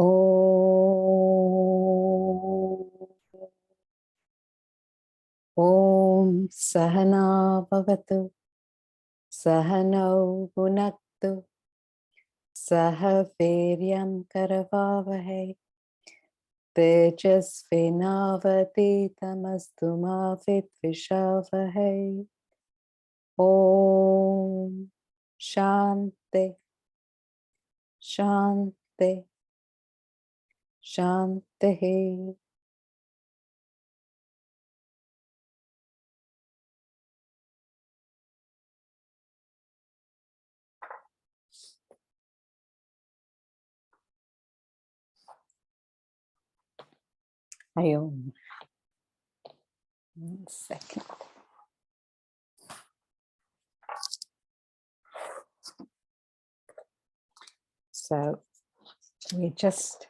Om Sahana Bhavatu Sahano Bhunaktu Saha Viryam Karavavahe Tejasvinavaditamastu ma Vidvishavahe. Om Shanti Shanti Shanti. Ayom. 1 second. So we're just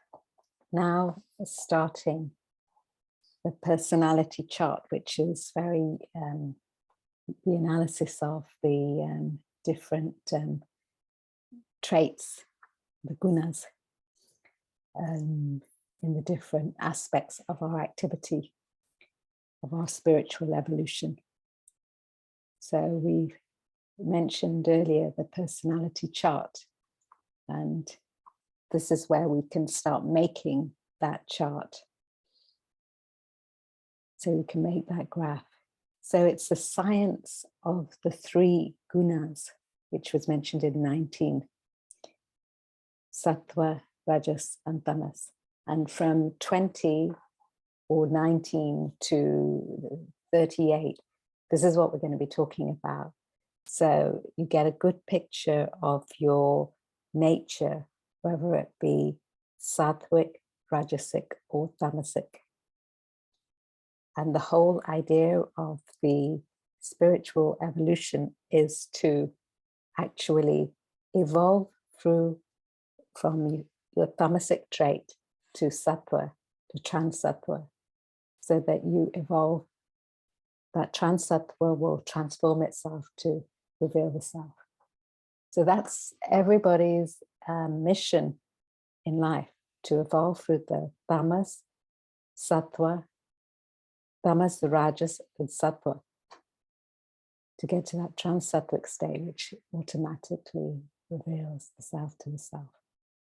now starting the personality chart, which is very the analysis of the different traits, the gunas, in the different aspects of our activity, of our spiritual evolution. So we mentioned earlier the personality chart, and this is where we can start making that chart. So we can make that graph. So it's the science of the 3 gunas, which was mentioned in 19. Sattva, Rajas, and Tamas. And from 20 or 19 to 38, this is what we're going to be talking about. So you get a good picture of your nature, whether it be Sattvik, Rajasik, or Tamasic. And the whole idea of the spiritual evolution is to actually evolve from your tamasic trait to sattva, to trans-sattva, so that you evolve, that trans-sattva will transform itself to reveal the self. So that's everybody's mission in life, to evolve through the tamas, sattva, tamas, the rajas, and sattva, to get to that trans-sattvic state, which automatically reveals the self to the self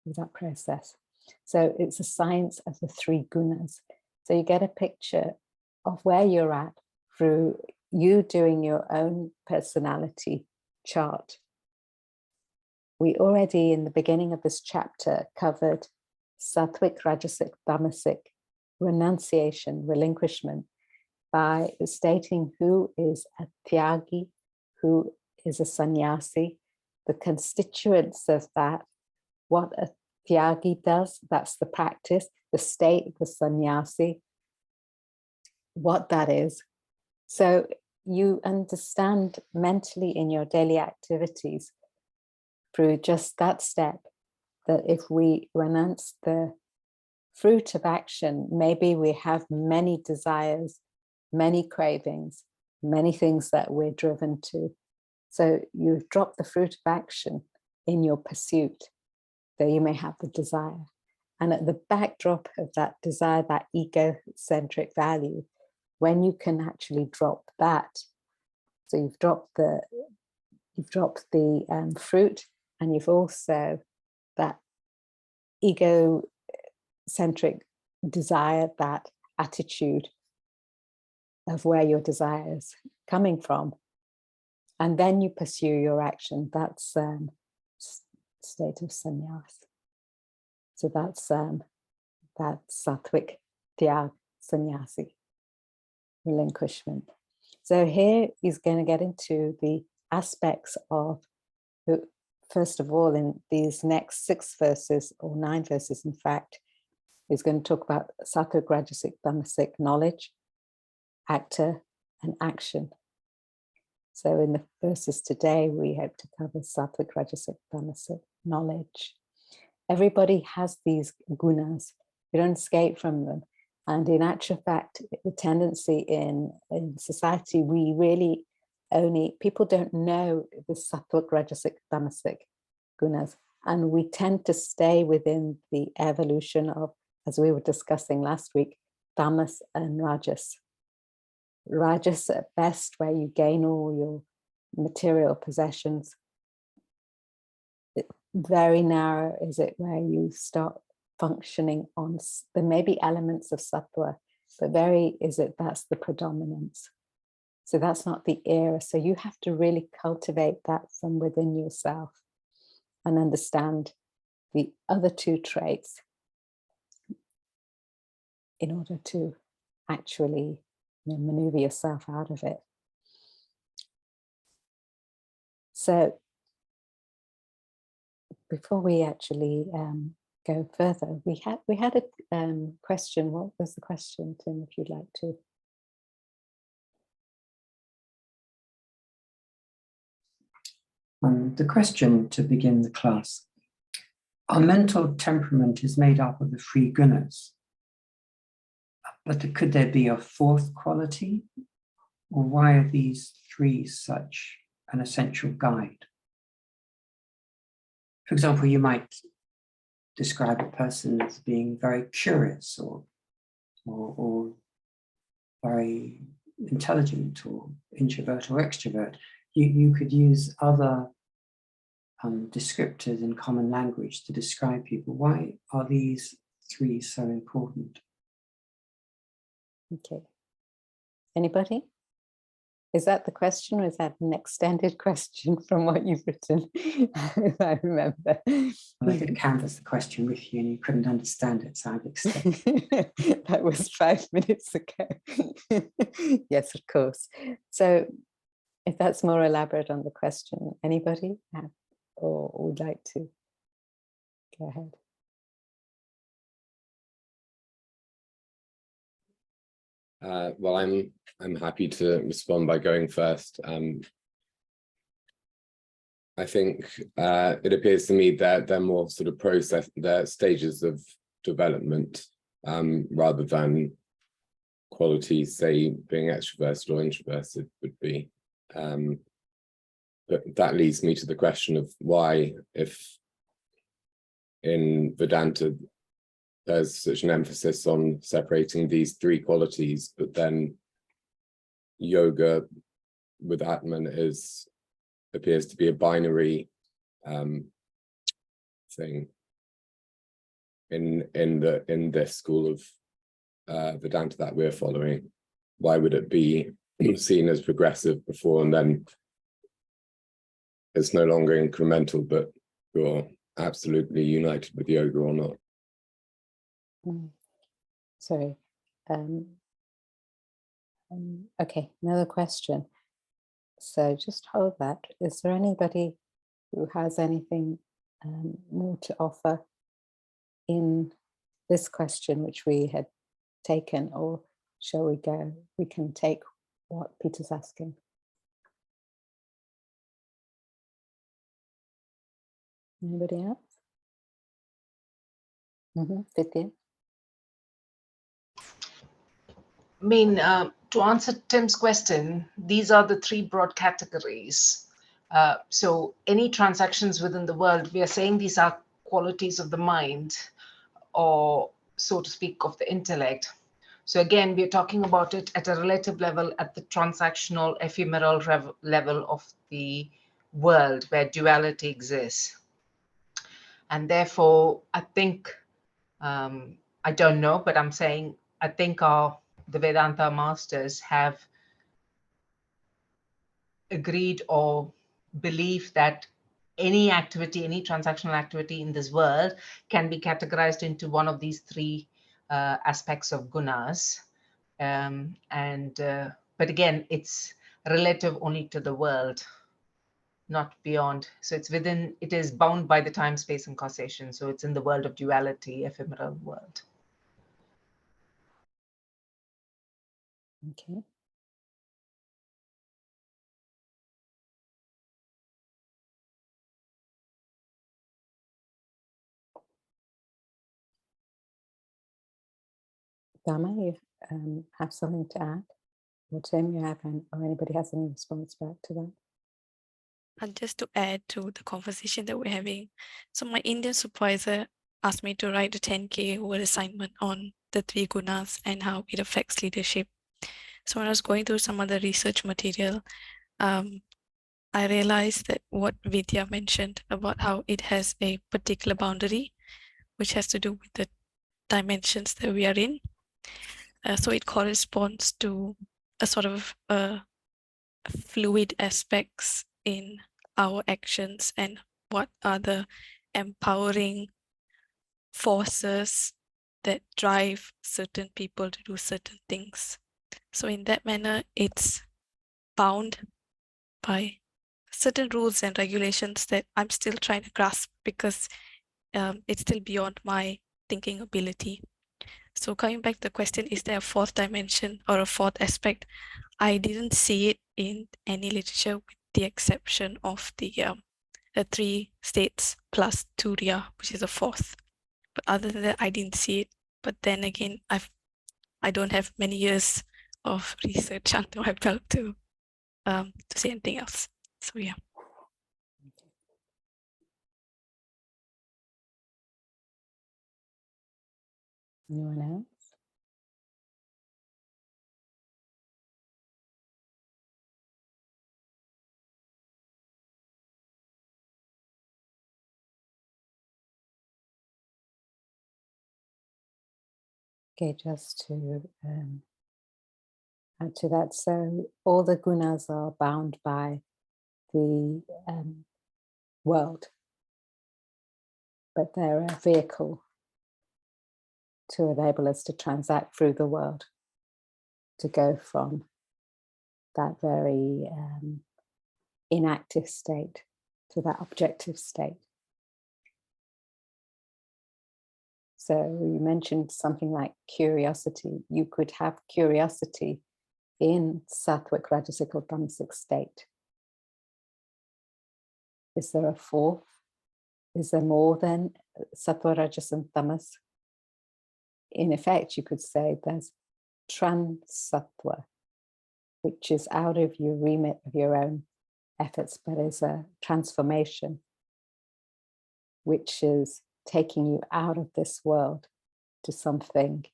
with that process. So it's a science of the 3 gunas. So you get a picture of where you're at through you doing your own personality chart. We already, in the beginning of this chapter, covered Sattvik, Rajasic, Tamasic, renunciation, relinquishment, by stating who is a tyagi, who is a sannyasi, the constituents of that, what a tyagi does, that's the practice, the state of the sannyasi, what that is. So you understand mentally in your daily activities through just that step, that if we renounce the fruit of action, maybe we have many desires, many cravings, many things that we're driven to. So you've dropped the fruit of action in your pursuit, though you may have the desire. And at the backdrop of that desire, that egocentric value, when you can actually drop that, so you've dropped the fruit, and you've also that egocentric desire, that attitude of where your desire is coming from, and then you pursue your action. That's state of sannyas. So that's that Sattvik Tyag sannyasi, relinquishment. So here he's going to get into the aspects of, first of all, in these next 6 verses, or 9 verses, in fact, he's going to talk about Sattvik, Rajasic, Tamasic knowledge, actor, and action. So in the verses today, we hope to cover Sattvik, Rajasic, Tamasic knowledge. Everybody has these gunas. You don't escape from them. And in actual fact, the tendency in society, we really people don't know the Sattvik, Rajasic, Tamasic gunas. And we tend to stay within the evolution of, as we were discussing last week, tamas and rajas. Rajas at best, where you gain all your material possessions. Very narrow is it where you start functioning on, there may be elements of sattva, but that's the predominance. So that's not the era. So you have to really cultivate that from within yourself and understand the other two traits in order to actually maneuver yourself out of it. So before we actually go further, we had a question. What was the question, Tim, if you'd like to? The question to begin the class: our mental temperament is made up of the three gunas, but could there be a fourth quality? Or why are these three such an essential guide? For example, you might describe a person as being very curious or very intelligent or introvert or extrovert. You could use other descriptors in common language to describe people. Why are these three so important? Okay. Anybody? Is that the question, or is that an extended question from what you've written? I remember. Well, I could canvass the question with you and you couldn't understand it, so I've extended. That was 5 minutes ago. Yes, of course. So if that's more elaborate on the question, anybody have, or would like to go ahead? Well, I'm happy to respond by going first. I think it appears to me that they're more sort of they're stages of development rather than qualities, say being extroverted or introverted would be. But that leads me to the question of why, if in Vedanta there's such an emphasis on separating these three qualities, but then yoga with Atman appears to be a binary thing in this school of Vedanta that we're following. Why would it be seen as progressive before, and then it's no longer incremental, but you're absolutely united with yoga or not? Sorry. Okay, another question. So just hold that. Is there anybody who has anything more to offer in this question which we had taken, or shall we go? We can take what Peter's asking. Anybody else? Vidya? I mean, to answer Tim's question, these are the three broad categories. So any transactions within the world, we are saying these are qualities of the mind, or so to speak, of the intellect. So again, we're talking about it at a relative level, at the transactional, ephemeral level of the world where duality exists. And therefore, I think, I don't know, but I'm saying, I think the Vedanta masters have agreed or believe that any activity, any transactional activity in this world can be categorized into one of these three aspects of gunas. But again, it's relative only to the world, not beyond. So it is bound by the time, space, and causation. So it's in the world of duality, ephemeral world. Okay. Dharma, you have something to add? Or Tim, you have, or anybody has any response back to that? And just to add to the conversation that we're having, so my Indian supervisor asked me to write a 10K word assignment on the three gunas and how it affects leadership. So when I was going through some other research material, I realized that what Vidya mentioned about how it has a particular boundary, which has to do with the dimensions that we are in. So it corresponds to a sort of fluid aspects in our actions and what are the empowering forces that drive certain people to do certain things. So in that manner, it's bound by certain rules and regulations that I'm still trying to grasp because it's still beyond my thinking ability. So coming back to the question, is there a fourth dimension or a fourth aspect? I didn't see it in any literature with the exception of the 3 states plus Turiya, which is a fourth. But other than that, I didn't see it. But then again, I don't have many years of research under my belt to say anything else. So yeah. Anyone else? Okay, just to add to that, so all the gunas are bound by the world, but they're a vehicle to enable us to transact through the world, to go from that very inactive state to that objective state. So you mentioned something like curiosity. You could have curiosity in Sattvik, Rajasik, or Tamasic state. Is there a fourth? Is there more than Sattva, Rajas, and Tamas? In effect, you could say there's Transattva, which is out of your remit of your own efforts, but is a transformation, which is taking you out of this world to something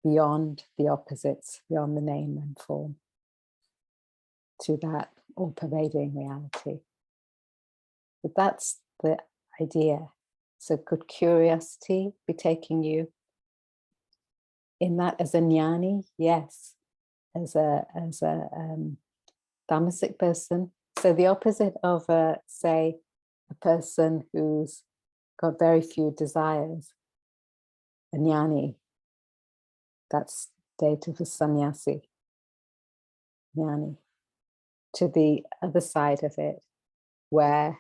beyond the opposites, beyond the name and form, to that all-pervading reality. But that's the idea. So could curiosity be taking you in that as a jnani? Yes. As a tamasic person. So the opposite of say a person who's got very few desires, a jnani, that's state of a sannyasi, jnani. To the other side of it, where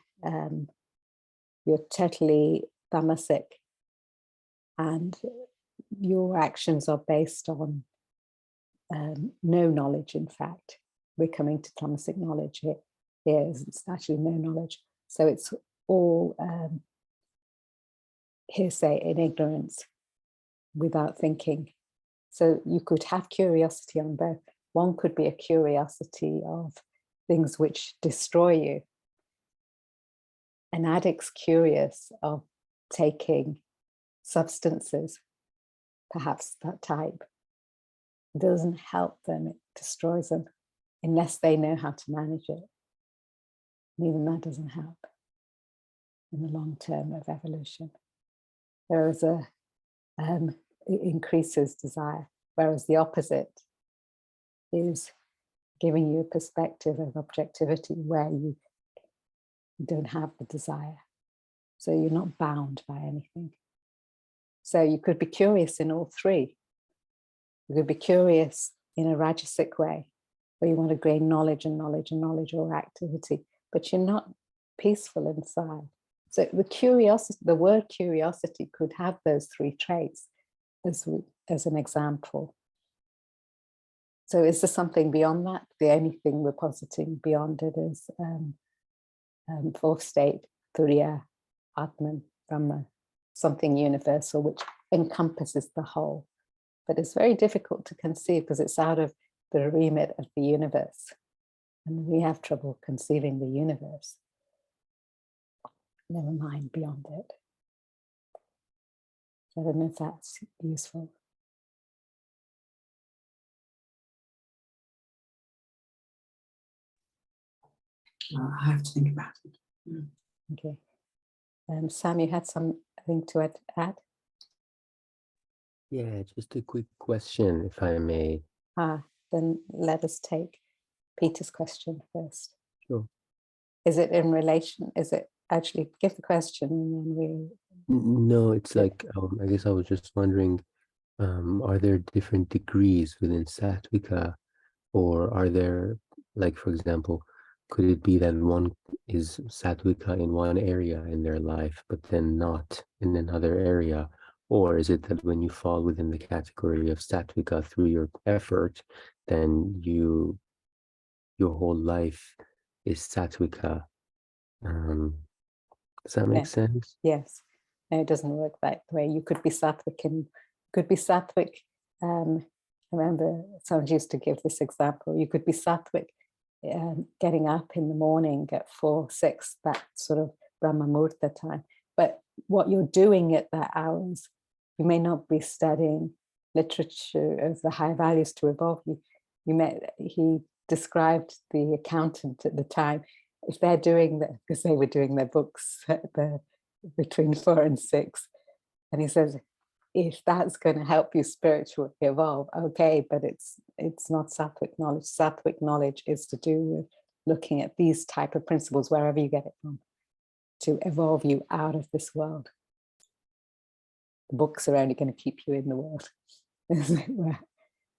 you're totally tamasic and your actions are based on no knowledge. In fact, we're coming to tamasic knowledge here. It's actually no knowledge. So it's all hearsay and ignorance without thinking. So you could have curiosity on both. One could be a curiosity of things which destroy you. An addict's curious of taking substances, perhaps that type. It doesn't help them, it destroys them, unless they know how to manage it. And even that doesn't help in the long term of evolution. Whereas it increases desire, whereas the opposite is giving you a perspective of objectivity where you don't have the desire. So you're not bound by anything. So you could be curious in all three. You could be curious in a Rajasic way, where you want to gain knowledge and knowledge and knowledge or activity, but you're not peaceful inside. So the curiosity, the word curiosity could have those three traits as an example. So is there something beyond that? The only thing we're positing beyond it is fourth state, Turiya, Atman, Brahma, something universal which encompasses the whole. But it's very difficult to conceive because it's out of the remit of the universe. And we have trouble conceiving the universe. Never mind beyond it. I don't know if that's useful. I have to think about it. Okay. Sam, you had something to add? Yeah, just a quick question, if I may. Then let us take Peter's question first. Sure. Is it in relation? Is it actually give the question and then we? No, it's like I guess I was just wondering, are there different degrees within Sattvika, or are there, like, for example, could it be that one is Sattvika in one area in their life, but then not in another area? Or is it that when you fall within the category of Sattvika through your effort, then your whole life is Sattvika? Does that make sense? Yes. No, it doesn't work that way. You could be Sattvik and could be Sattvik. I remember someone used to give this example. You could be Sattvik getting up in the morning at 4, 6, that sort of Brahma Muhurta time. But what you're doing at that hours, you may not be studying literature of the high values to evolve you. He described the accountant at the time, if they're doing that, because they were doing their books between 4 and 6. And he says, if that's going to help you spiritually evolve, okay, but it's not Sattvik knowledge. Sattvik knowledge is to do with looking at these type of principles, wherever you get it from, to evolve you out of this world. The books are only going to keep you in the world.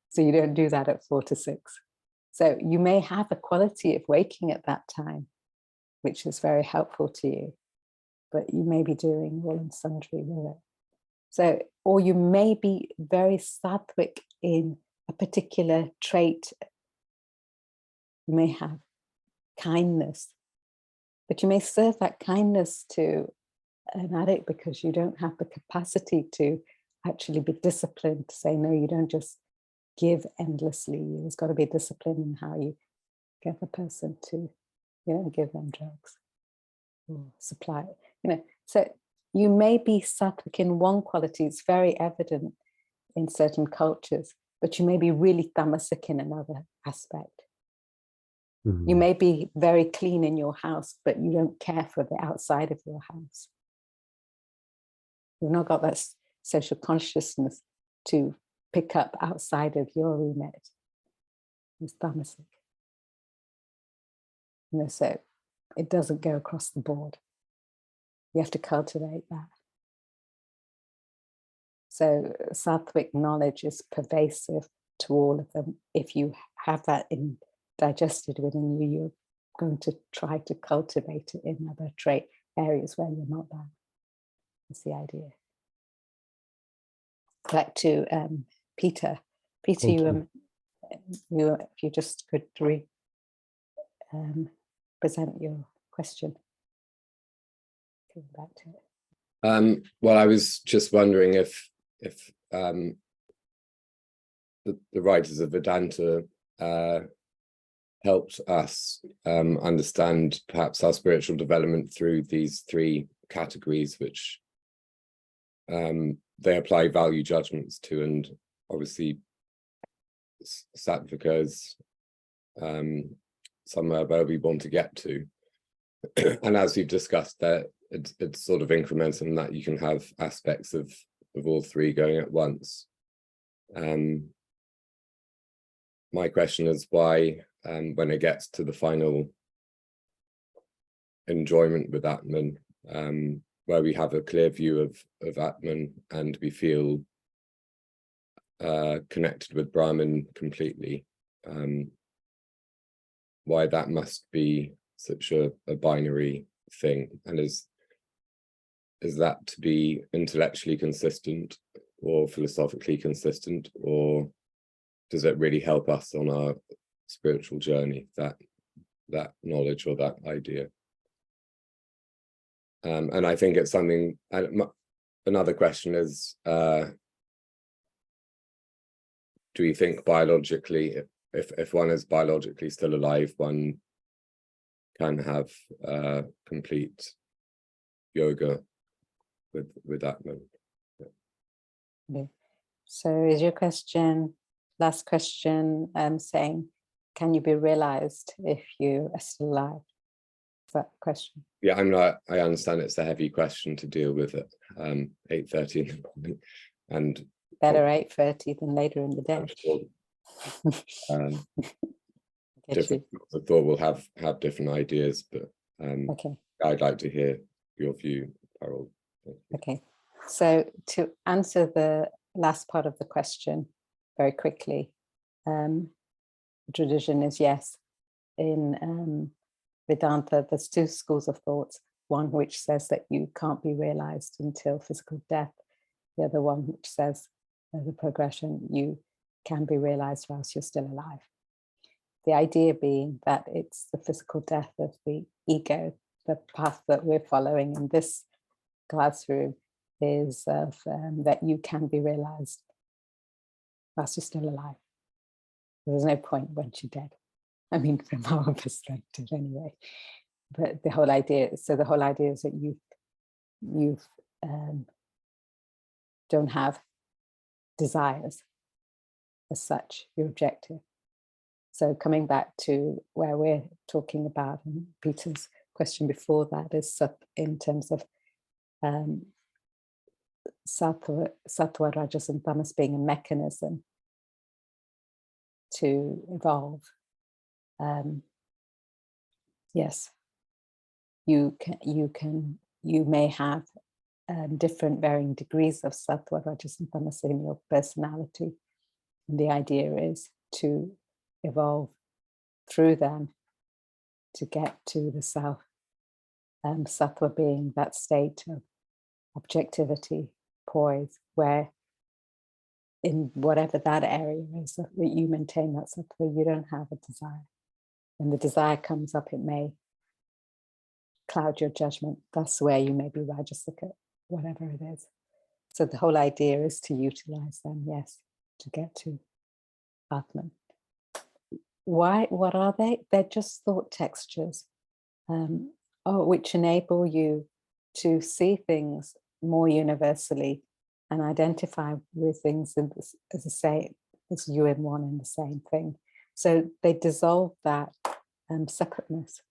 So you don't do that at 4 to 6. So you may have a quality of waking at that time, which is very helpful to you, but you may be doing all and sundry with it. So, or you may be very Sattvik in a particular trait. You may have kindness, but you may serve that kindness to an addict because you don't have the capacity to actually be disciplined, to say, no, you don't just give endlessly. There's got to be discipline in how you get the person to, give them drugs or supply, So you may be Sattvik in one quality, it's very evident in certain cultures, but you may be really Tamasic in another aspect. Mm-hmm. You may be very clean in your house, but you don't care for the outside of your house. You've not got that social consciousness to pick up outside of your remit. It's Tamasic. So it doesn't go across the board. You have to cultivate that. So Sattvik knowledge is pervasive to all of them. If you have that digested within you, you're going to try to cultivate it in other trait areas where you're not there. That's the idea. Back to Peter. Peter, you if you just could present your question. Coming back to it. Well, I was just wondering if the writers of Vedanta helped us understand perhaps our spiritual development through these 3 categories, which they apply value judgments to, and obviously Sattvika is somewhere where we want to get to. And as we've discussed, that it's sort of incremental in that you can have aspects of all 3 going at once. My question is why, when it gets to the final enjoyment with Atman, where we have a clear view of Atman and we feel connected with Brahman completely, why that must be such a binary thing, and is that to be intellectually consistent or philosophically consistent, or does it really help us on our spiritual journey, that knowledge or that idea? And I think it's something. Another question is, do we think biologically if one is biologically still alive, one can have complete yoga with Atman. Okay. So is your question, last question, saying, can you be realized if you are still alive? Is that the question? Yeah, I understand it's a heavy question to deal with at 8:30 in the morning, and Better 8:30 than later in the day. Different schools of thought will have different ideas, but okay. I'd like to hear your view, Harold. Okay, so to answer the last part of the question very quickly, the tradition is yes. In Vedanta, there's two schools of thought. One which says that you can't be realized until physical death. The other one which says the progression, you can be realized whilst you're still alive. The idea being that it's the physical death of the ego. The path that we're following in this classroom is that you can be realized whilst you're still alive. There's no point once you're dead. I mean, from our perspective anyway. But the whole idea, so the whole idea is that you don't have desires as such, your objective. So coming back to where we're talking about, and Peter's question before that is in terms of sattva, rajas, and tamas being a mechanism to evolve. Yes, you may have different varying degrees of sattva, rajas, and tamas in your personality, and the idea is to evolve through them to get to the self. Sattva being that state of objectivity, poise, where in whatever that area is that you maintain that sattva, you don't have a desire. When the desire comes up, it may cloud your judgment. That's where you may be Rajasik, whatever it is. So the whole idea is to utilize them, yes, to get to Atman. Why? What are they? They're just thought textures, which enable you to see things more universally and identify with things as the same, as you and one in the same thing. So they dissolve that separateness.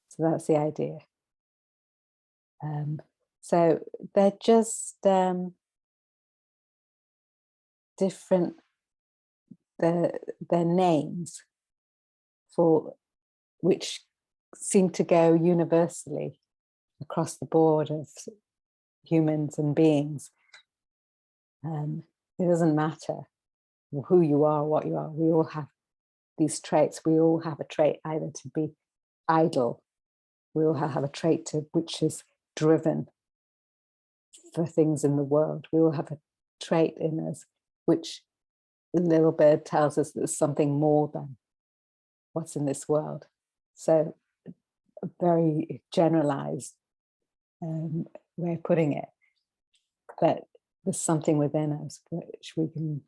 So that's the idea. So they're just different. Their names for which seem to go universally across the board of humans and beings. It doesn't matter who you are, what you are. We all have these traits. We all have a trait either to be idle. We all have a trait which is driven for things in the world. We all have a trait in us which the little bird tells us there's something more than what's in this world. So a very generalized way of putting it, that there's something within us which we can,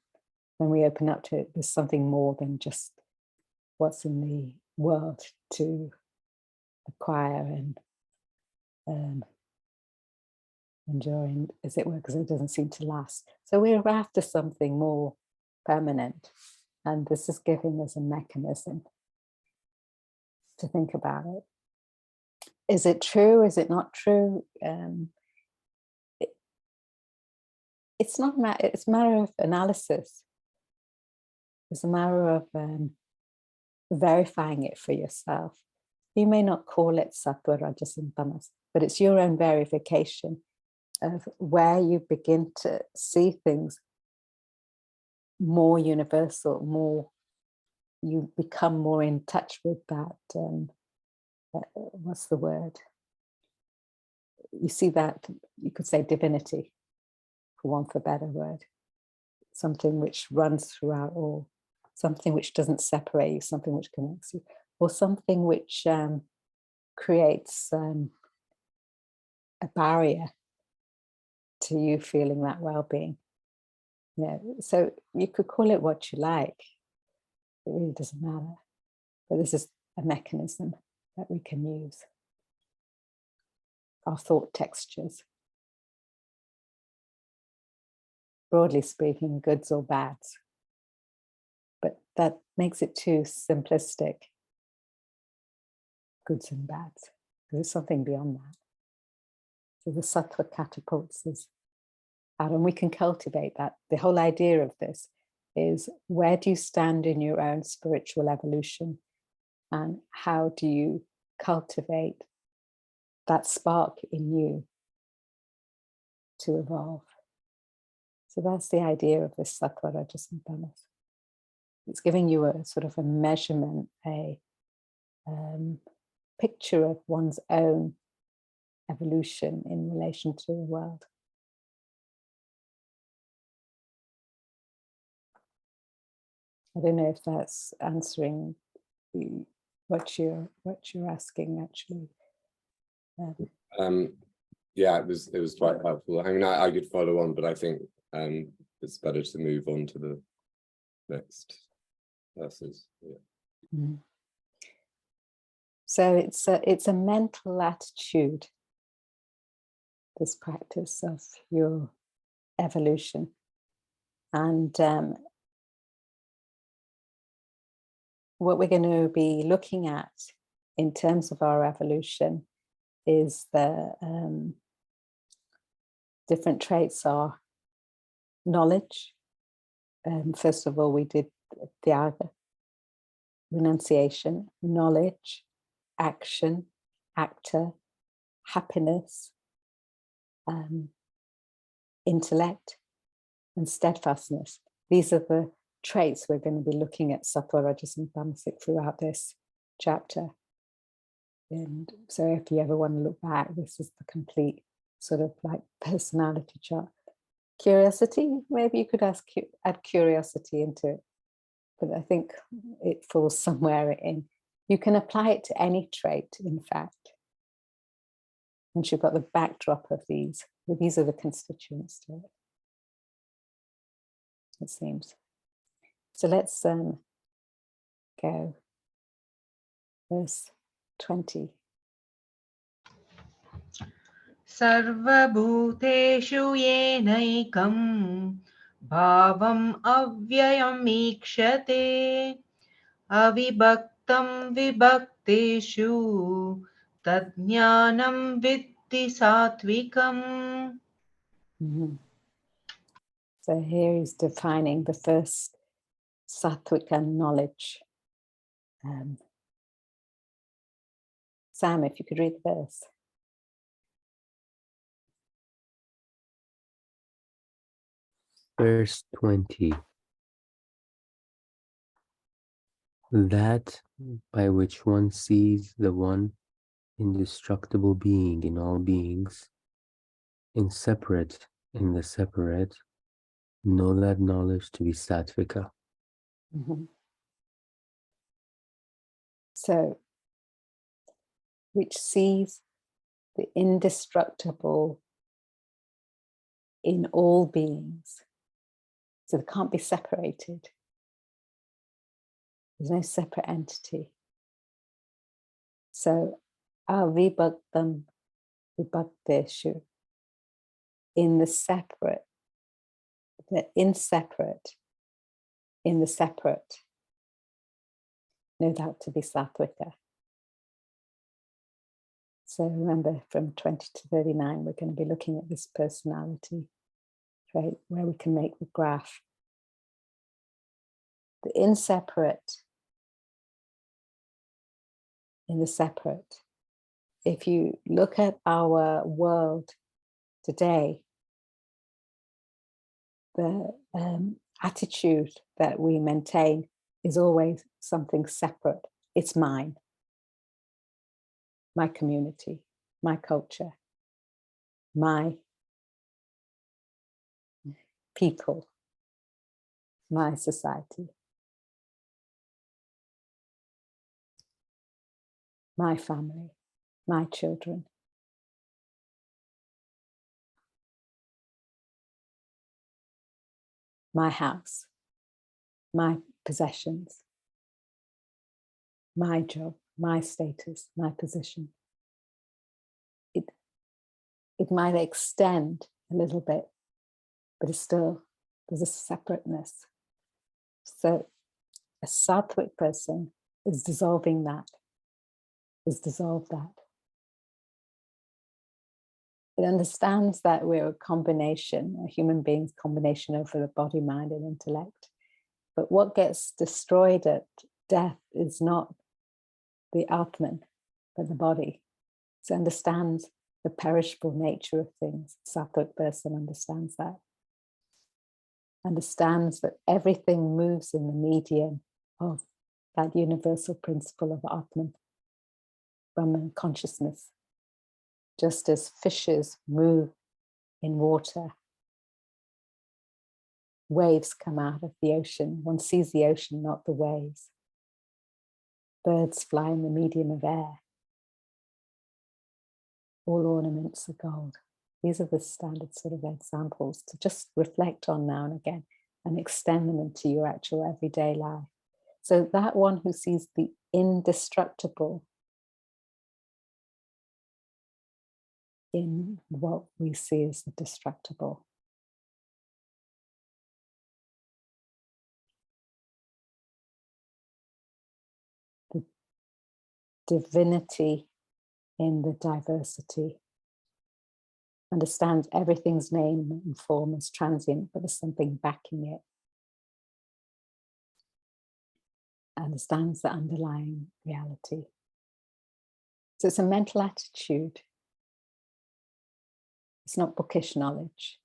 when we open up to it, there's something more than just what's in the world to acquire and enjoy, as it were, because it doesn't seem to last. So we're after something more permanent, and this is giving us a mechanism to think about it. Is it true? Is it not true? It's not. It's a matter of analysis. It's a matter of verifying it for yourself. You may not call it sattva, rajas, and tamas, but it's your own verification of where you begin to see things more universal, more, you become more in touch with that, what's the word? You see that, you could say divinity, for want of a better word. Something which runs throughout all, something which doesn't separate you, something which connects you, or something which creates a barrier to you feeling that well-being. Yeah, so you could call it what you like. It really doesn't matter. But this is a mechanism that we can use. Our thought textures. Broadly speaking, goods or bads. But that makes it too simplistic. Goods and bads. There's something beyond that. So the sattva catapults us out, and we can cultivate that. The whole idea of this is, where do you stand in your own spiritual evolution, and how do you cultivate that spark in you to evolve? So that's the idea of this sattva, rajas and tamas. It's giving you a sort of a measurement, a picture of one's own evolution in relation to the world. I don't know if that's answering what you're asking, actually. Yeah, it was quite helpful. I mean, I could follow on, but I think it's better to move on to the next verses. Yeah. Mm. So it's a mental attitude, this practice of your evolution. And what we're going to be looking at in terms of our evolution is the different traits are knowledge. First of all, we did Tyaga, renunciation, knowledge, action, actor, happiness, intellect, and steadfastness. These are the traits we're going to be looking at sattva, rajas, and tamasic throughout this chapter. And so if you ever want to look back, this is the complete sort of like personality chart. Curiosity, maybe you could add curiosity into it, but I think it falls somewhere in. You can apply it to any trait, in fact. Once you've got the backdrop of these are the constituents to it, it seems. So let's go. Verse 20. सर्वभूतेषु येनैकं भावम् अव्ययम् ईक्षते अविभक्तं विभक्तेषु तज्ज्ञानं विद्धि सात्विकम्. Mm-hmm. So here he's defining the first Sattvik knowledge. Sam, if you could read the verse. Verse 20. That by which one sees the one indestructible being in all beings, inseparate in the separate, know that knowledge to be Sattvika. Mm-hmm. So, which sees the indestructible in all beings. So they can't be separated. There's no separate entity. So, avibhaktam vibhakteshu, in the separate, the inseparate, in the separate, no doubt to be Sattvika. So remember, from 20 to 39, we're going to be looking at this personality trait where we can make the graph. The inseparate in the separate. If you look at our world today, the attitude that we maintain is always something separate. It's mine, my community, my culture, my people, my society, my family, my children. My house, my possessions, my job, my status, my position. It might extend a little bit, but it's still, there's a separateness. So a Sattvik person is dissolving that, is dissolved that. It understands that we're a combination, a human being's combination over the body, mind, and intellect. But what gets destroyed at death is not the Atman, but the body. So it understands the perishable nature of things. Sattvik person understands that. Understands that everything moves in the medium of that universal principle of Atman, Brahman consciousness. Just as fishes move in water, waves come out of the ocean. One sees the ocean, not the waves. Birds fly in the medium of air. All ornaments are gold. These are the standard sort of examples to just reflect on now and again and extend them into your actual everyday life. So that one who sees the indestructible in what we see as the destructible. The divinity in the diversity. Understands everything's name and form is transient, but there's something backing it. Understands the underlying reality. So it's a mental attitude. It's not bookish knowledge.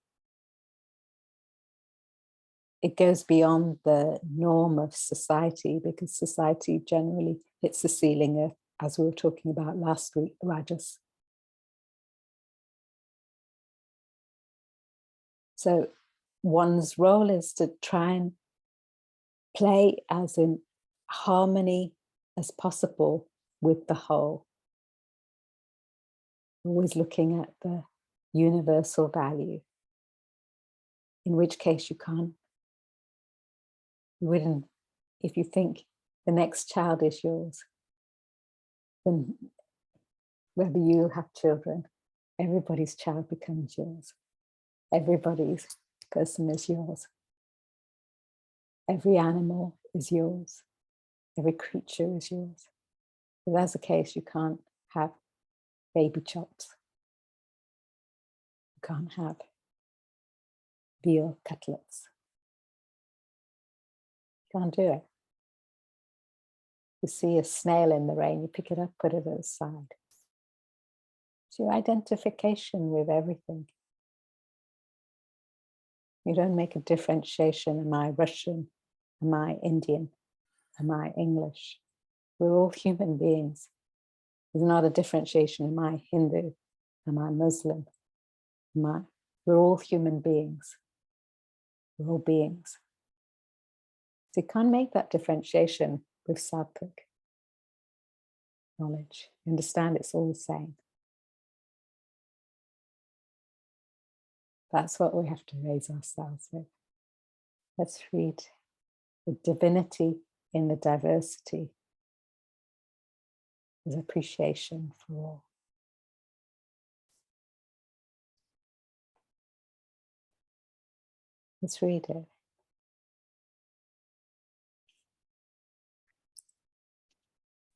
It goes beyond the norm of society, because society generally hits the ceiling of, as we were talking about last week, Rajas. So one's role is to try and play as in harmony as possible with the whole. Always looking at the universal value, in which case you wouldn't, if you think the next child is yours, then whether you have children, everybody's child becomes yours. Everybody's person is yours. Every animal is yours. Every creature is yours. If that's the case, you can't have baby chops. You can't have veal cutlets. You can't do it. You see a snail in the rain, you pick it up, put it aside. It's your identification with everything. You don't make a differentiation, am I Russian, am I Indian, am I English? We're all human beings. There's not a differentiation, am I Hindu, am I Muslim, we're all human beings. We're all beings. So you can't make that differentiation with Sattvik knowledge. You understand it's all the same. That's what we have to raise ourselves with. Let's read the divinity in the diversity. There's appreciation for all. Let's read it.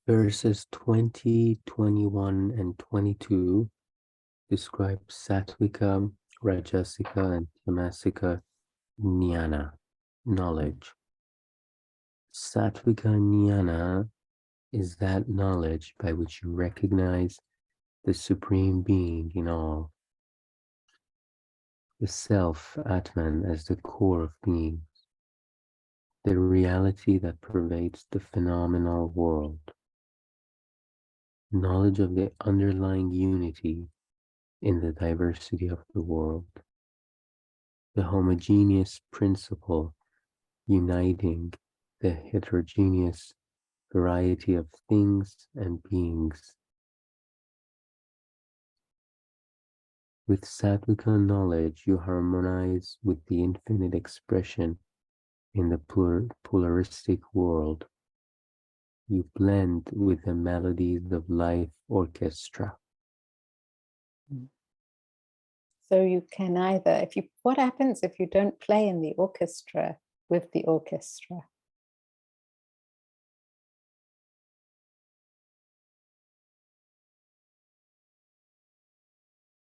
Verses 20, 21, and 22 describe Sattvika, Rajasika, and Tamasika jnana, knowledge. Sattvika jnana is that knowledge by which you recognize the Supreme Being in all, the Self, Atman, as the core of beings, the reality that pervades the phenomenal world. Knowledge of the underlying unity in the diversity of the world, the homogeneous principle uniting the heterogeneous variety of things and beings. With Sattvika knowledge, you harmonize with the infinite expression in the pluralistic world, you blend with the melodies of life orchestra. So you can either, what happens if you don't play in the orchestra with the orchestra?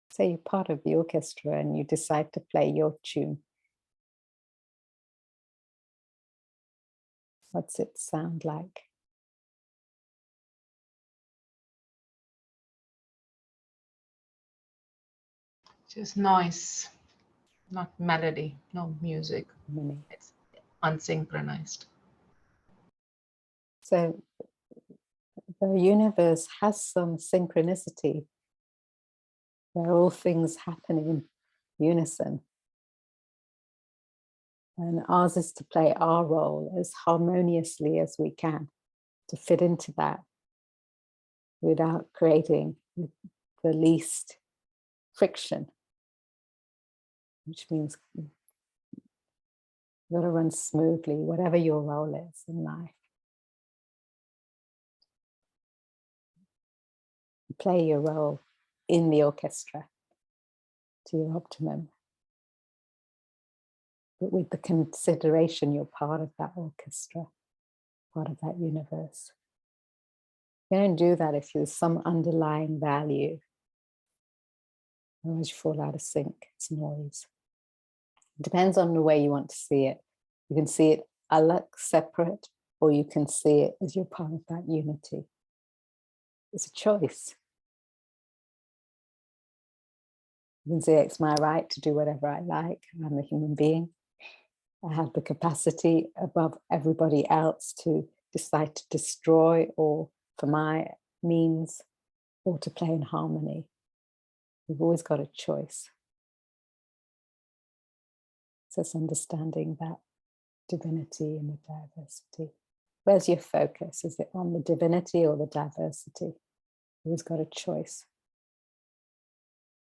Say you're part of the orchestra and you decide to play your tune. What's it sound like? Just noise, not melody, no music. It's unsynchronized. So the universe has some synchronicity where all things happen in unison. And ours is to play our role as harmoniously as we can, to fit into that without creating the least friction, which means you've got to run smoothly, whatever your role is in life. Play your role in the orchestra to your optimum, but with the consideration you're part of that orchestra, part of that universe. You don't do that if there's some underlying value. Otherwise you fall out of sync, it's noise. It depends on the way you want to see it. You can see it separate, or you can see it as you're part of that unity. It's a choice. You can say it's my right to do whatever I like. I'm a human being. I have the capacity above everybody else to decide to destroy or for my means or to play in harmony. We've always got a choice. So it's understanding that divinity and the diversity. Where's your focus? Is it on the divinity or the diversity? You've always got a choice.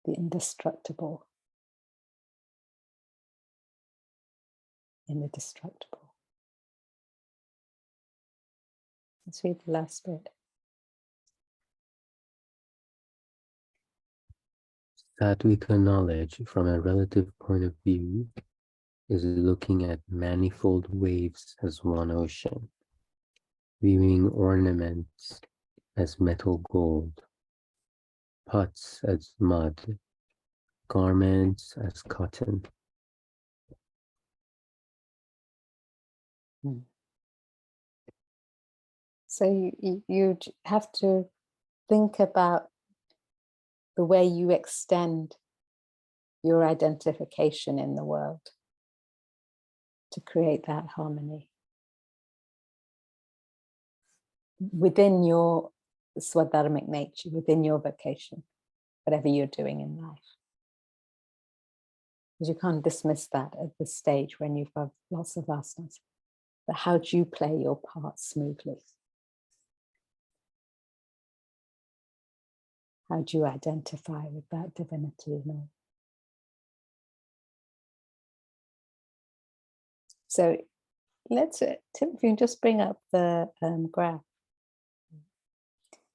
The indestructible in the destructible. Let's read the last bit. Sattvik knowledge from a relative point of view is looking at manifold waves as one ocean, viewing ornaments as metal gold, pots as mud, garments as cotton. So you have to think about the way you extend your identification in the world to create that harmony. Within your swadharmic nature, within your vocation, whatever you're doing in life. Because you can't dismiss that at this stage when you've got lots of asanas. But how do you play your part smoothly? How do you identify with that divinity? You know? So let's, Tim, if you can just bring up the graph.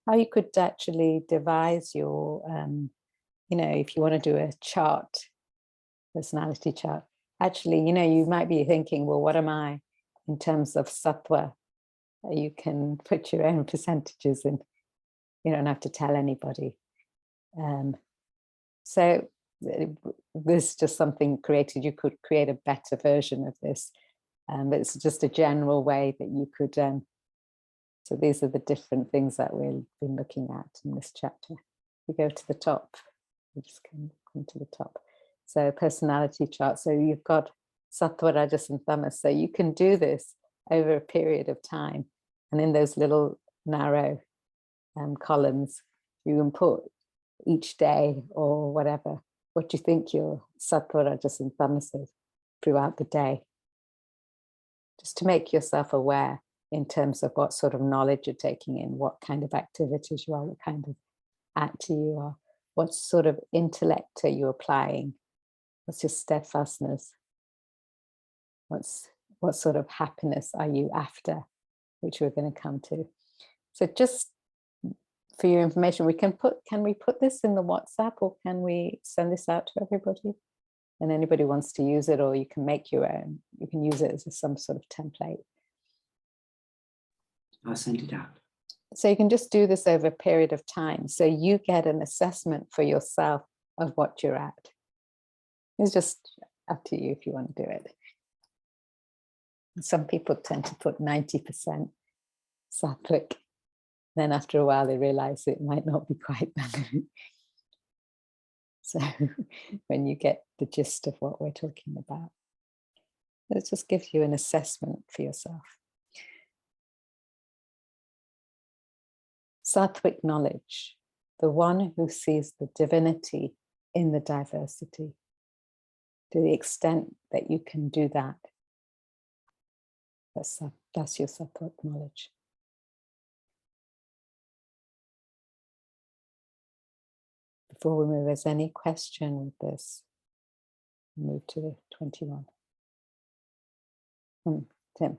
How you could actually devise your, you know, if you want to do a chart, personality chart, actually, you know, you might be thinking, well, what am I in terms of sattva? You can put your own percentages in. You don't have to tell anybody. So this is just something created. You could create a better version of this, but it's just a general way that you could. So these are the different things that we've been looking at in this chapter. We go to the top. We just come to the top. So personality chart. So you've got sattva, rajas, and tamas. So you can do this over a period of time, and in those little narrow columns, you can put each day or whatever, what you think your sattva, rajas, and tamas is throughout the day. Just to make yourself aware in terms of what sort of knowledge you're taking in, what kind of activities you are, what kind of actor you are, what sort of intellect are you applying, what's your steadfastness, what sort of happiness are you after, which we're going to come to. So just for your information, can we put this in the WhatsApp, or can we send this out to everybody? And anybody wants to use it, or you can make your own. You can use it as some sort of template. I'll send it out. So you can just do this over a period of time. So you get an assessment for yourself of what you're at. It's just up to you if you want to do it. Some people tend to put 90% Sattvik. Then after a while, they realize it might not be quite that. So when you get the gist of what we're talking about, it just gives you an assessment for yourself. Sattvik knowledge, the one who sees the divinity in the diversity. To the extent that you can do that, that's your Sattvik knowledge. Before we move, is any question with this? Move to 21. Tim.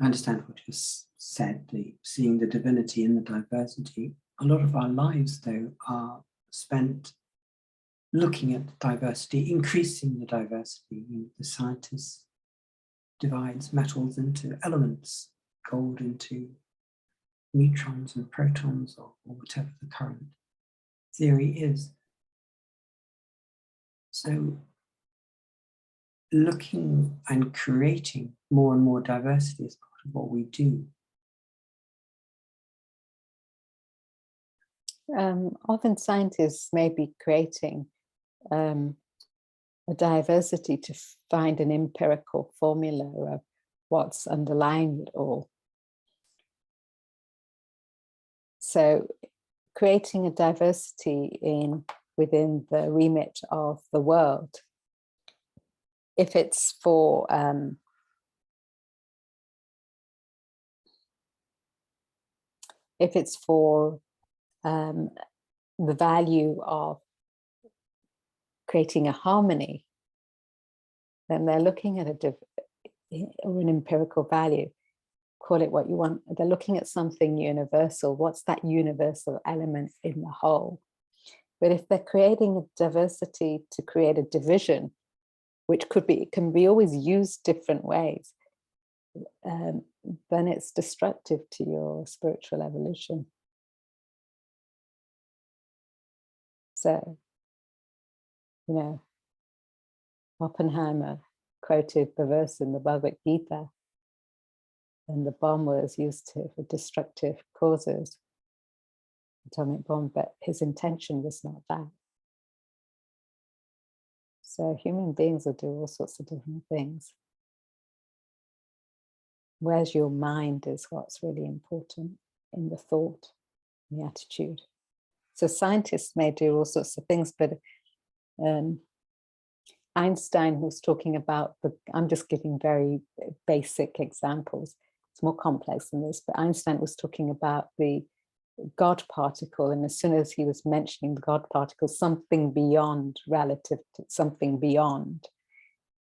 I understand what you said, seeing the divinity in the diversity. A lot of our lives, though, are spent looking at diversity, increasing the diversity. The scientist divides metals into elements, gold into neutrons and protons, or whatever the current theory is. So looking and creating more and more diversity is part of what we do. Often scientists may be creating a diversity to find an empirical formula of what's underlying it all. So creating a diversity within the remit of the world, if it's for the value of creating a harmony, then they're looking at an empirical value. Call it what you want. They're looking at something universal. What's that universal element in the whole? But if they're creating a diversity to create a division, which can be always used different ways, then it's destructive to your spiritual evolution. So, Oppenheimer quoted the verse in the Bhagavad Gita, and the bomb was used for destructive causes, atomic bomb, but his intention was not that. So human beings will do all sorts of different things. Where's your mind is what's really important in the thought, the attitude. So scientists may do all sorts of things, but Einstein was talking about I'm just giving very basic examples. It's more complex than this, but Einstein was talking about the God particle, and as soon as he was mentioning the God particle, something beyond, relative to something beyond,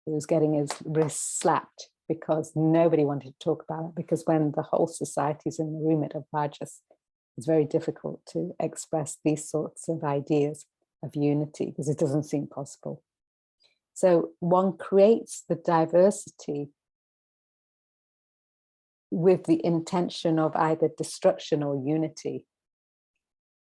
he was getting his wrist slapped because nobody wanted to talk about it, because when the whole society is in the remit of Rajas, it's very difficult to express these sorts of ideas of unity because it doesn't seem possible. So one creates the diversity with the intention of either destruction or unity.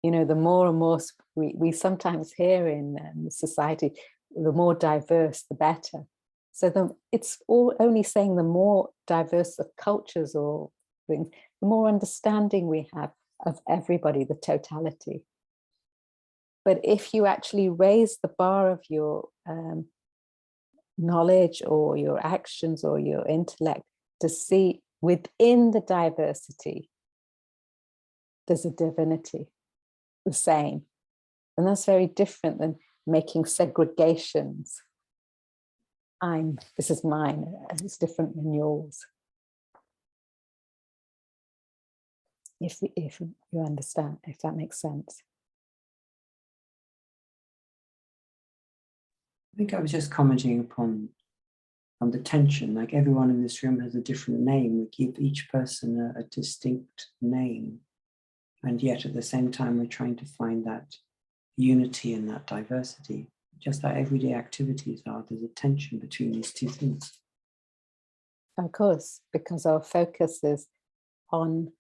The more and more we sometimes hear in society, the more diverse, the better. So it's all only saying the more diverse the cultures or things, the more understanding we have of everybody, the totality. But if you actually raise the bar of your knowledge or your actions or your intellect to see within the diversity, there's a divinity, the same. And that's very different than making segregations. This is mine, and it's different than yours. If you understand, if that makes sense. I think I was just commenting upon the tension. Like everyone in this room has a different name. We give each person a distinct name. And yet at the same time, we're trying to find that unity and that diversity. Just like everyday activities are, there's a tension between these two things. Of course, because our focus is on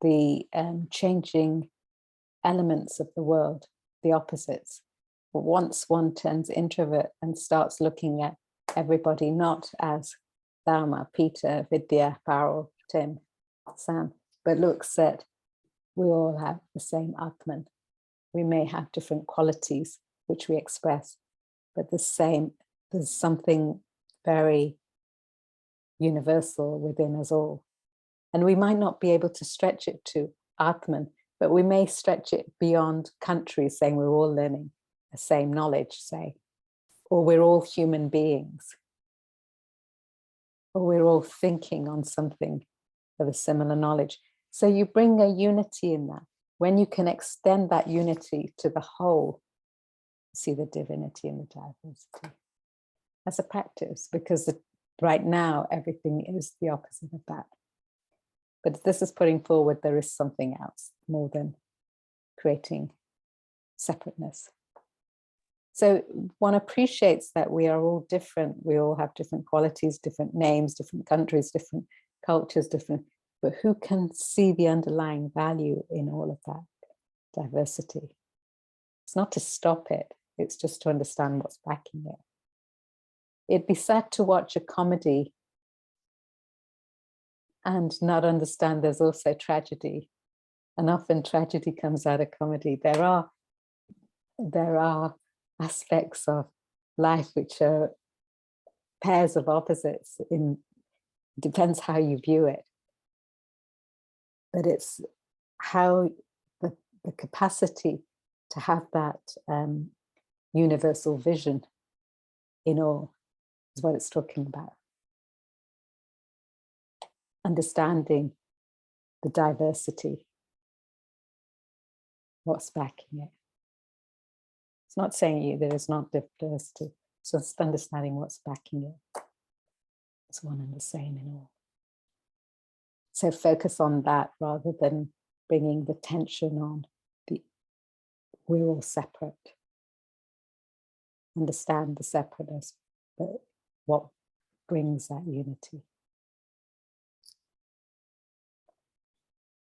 the changing elements of the world, the opposites. But once one turns introvert and starts looking at everybody not as Dharma, Peter, Vidya, Parul, Tim, Sam, but looks at we all have the same Atman. We may have different qualities which we express, but the same, there's something very universal within us all. And we might not be able to stretch it to Atman, but we may stretch it beyond countries, saying we're all learning the same knowledge, say, or we're all human beings, or we're all thinking on something of a similar knowledge. So you bring a unity in that. When you can extend that unity to the whole, see the divinity and the diversity as a practice, because right now everything is the opposite of that. But this is putting forward there is something else more than creating separateness. So one appreciates that we are all different. We all have different qualities, different names, different countries, different cultures, different, but who can see the underlying value in all of that diversity? It's not to stop it, it's just to understand what's backing it. It'd be sad to watch a comedy and not understand there's also tragedy. And often tragedy comes out of comedy. There are aspects of life which are pairs of opposites. Depends how you view it. But it's how the capacity to have that universal vision in all is what it's talking about. Understanding the diversity, what's backing it. It's not saying there is not diversity, it's just understanding what's backing it. It's one and the same in all. So focus on that rather than bringing the tension on we're all separate. Understand the separateness, but what brings that unity.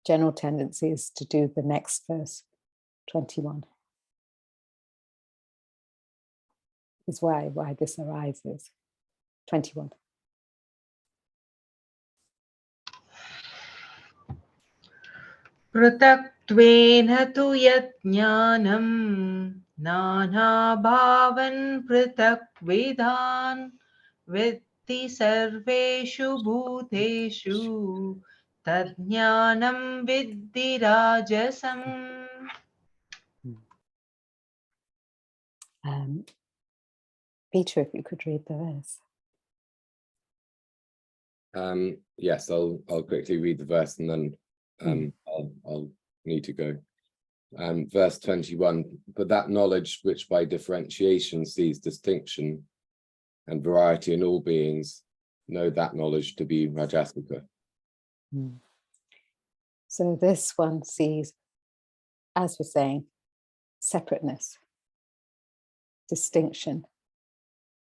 General tendency is to do the next verse, 21. Is why this arises. 21. पृथक्त्वेन तु यत् ज्ञानं नानाभावन् पृथक्विधान् वेत्ति सर्वेषु भूतेषु तज्ज्ञानं विद्धि राजसम्. Peter, if you could read the verse. Yes, I'll quickly read the verse and then I'll need to go. Verse 21, but that knowledge which by differentiation sees distinction and variety in all beings, know that knowledge to be Rajasika. So this one sees, as we're saying, separateness, distinction,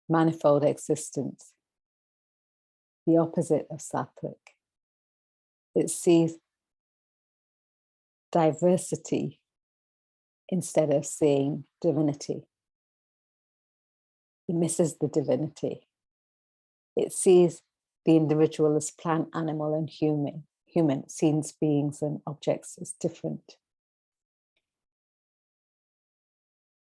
manifold existence, the opposite of Sattvik. It sees diversity instead of seeing divinity. It misses the divinity. It sees the individual as plant, animal, and human. Sees beings and objects as different.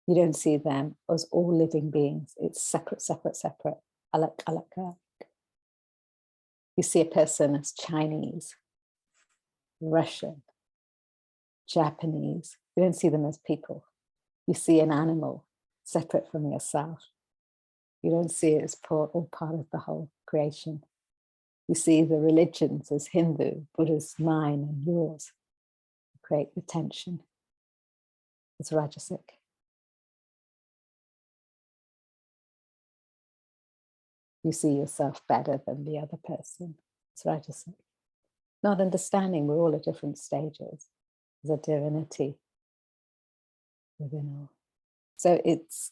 You don't see them as all living beings. It's separate, separate, separate. Alak, alak, alak. You see a person as Chinese, Russian, Japanese. You don't see them as people. You see an animal separate from yourself. You don't see it as all part of the whole creation. You see the religions as Hindu, Buddha's mine and yours. Create the tension. It's Rajasik. You see yourself better than the other person. It's Rajasik. Not understanding we're all at different stages. There's a divinity within all. So it's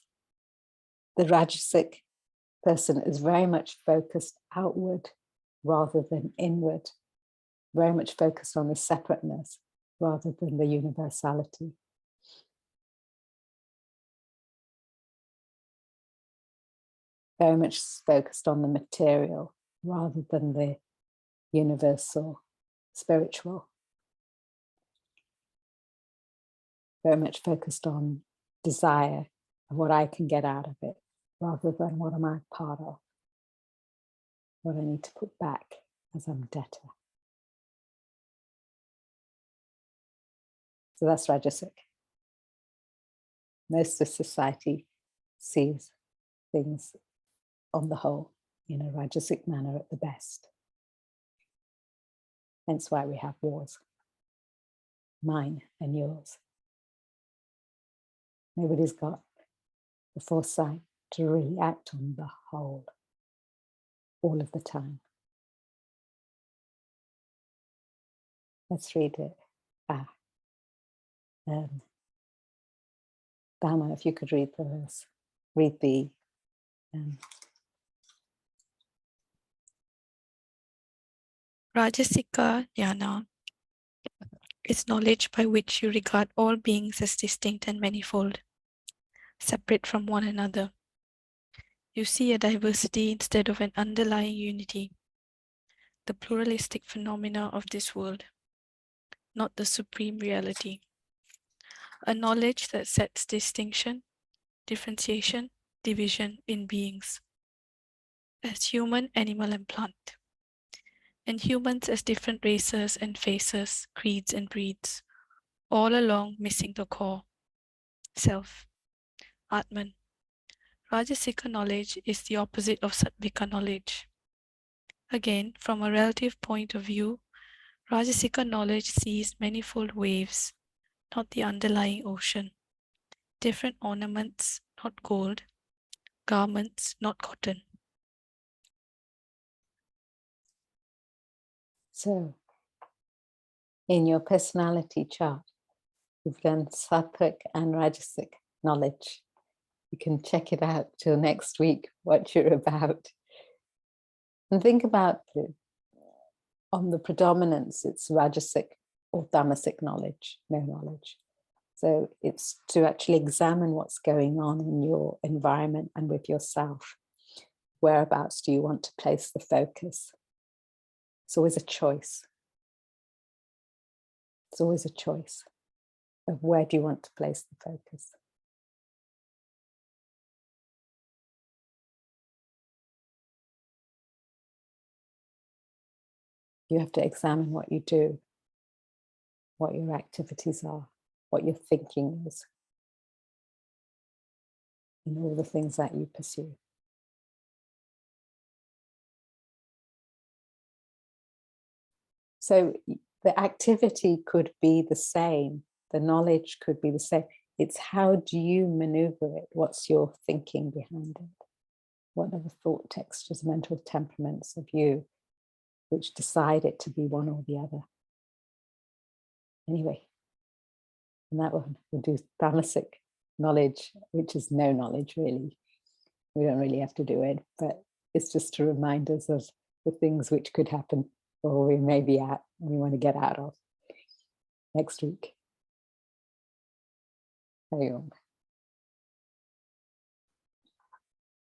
the Rajasic person is very much focused outward rather than inward, very much focused on the separateness rather than the universality. Very much focused on the material rather than the universal, spiritual. Very much focused on desire and what I can get out of it rather than what am I part of, what I need to put back as I'm debtor. So that's Rajasic. Most of society sees things on the whole in a Rajasic manner at the best. Hence why we have wars, mine and yours. Nobody's got the foresight to really act on the whole all of the time. Let's read it. Dharma, if you could read the verse, read the Rajasika jnana is knowledge by which you regard all beings as distinct and manifold, separate from one another. You see a diversity instead of an underlying unity, the pluralistic phenomena of this world, not the supreme reality. A knowledge that sets distinction, differentiation, division in beings, as human, animal, and plant, and humans as different races and faces, creeds and breeds, all along missing the core, self, Atman. Rajasika knowledge is the opposite of Sattvika knowledge. Again, from a relative point of view, Rajasika knowledge sees manifold waves, not the underlying ocean, different ornaments, not gold, garments, not cotton. So, in your personality chart, you've done Sattvik and Rajasic knowledge. You can check it out till next week, what you're about. And think about on the predominance, it's Rajasic or Tamasic knowledge, no knowledge. So it's to actually examine what's going on in your environment and with yourself. Whereabouts do you want to place the focus? It's always a choice. It's always a choice of where do you want to place the focus. You have to examine what you do, what your activities are, what your thinking is, and all the things that you pursue. So the activity could be the same, the knowledge could be the same. It's how do you maneuver it? What's your thinking behind it? What are the thought textures, mental temperaments of you which decide it to be one or the other? Anyway, and that one we'll do Tamasic knowledge, which is no knowledge really. We don't really have to do it, but it's just to remind us of the things which could happen or we may be at, we want to get out of next week. Hariom.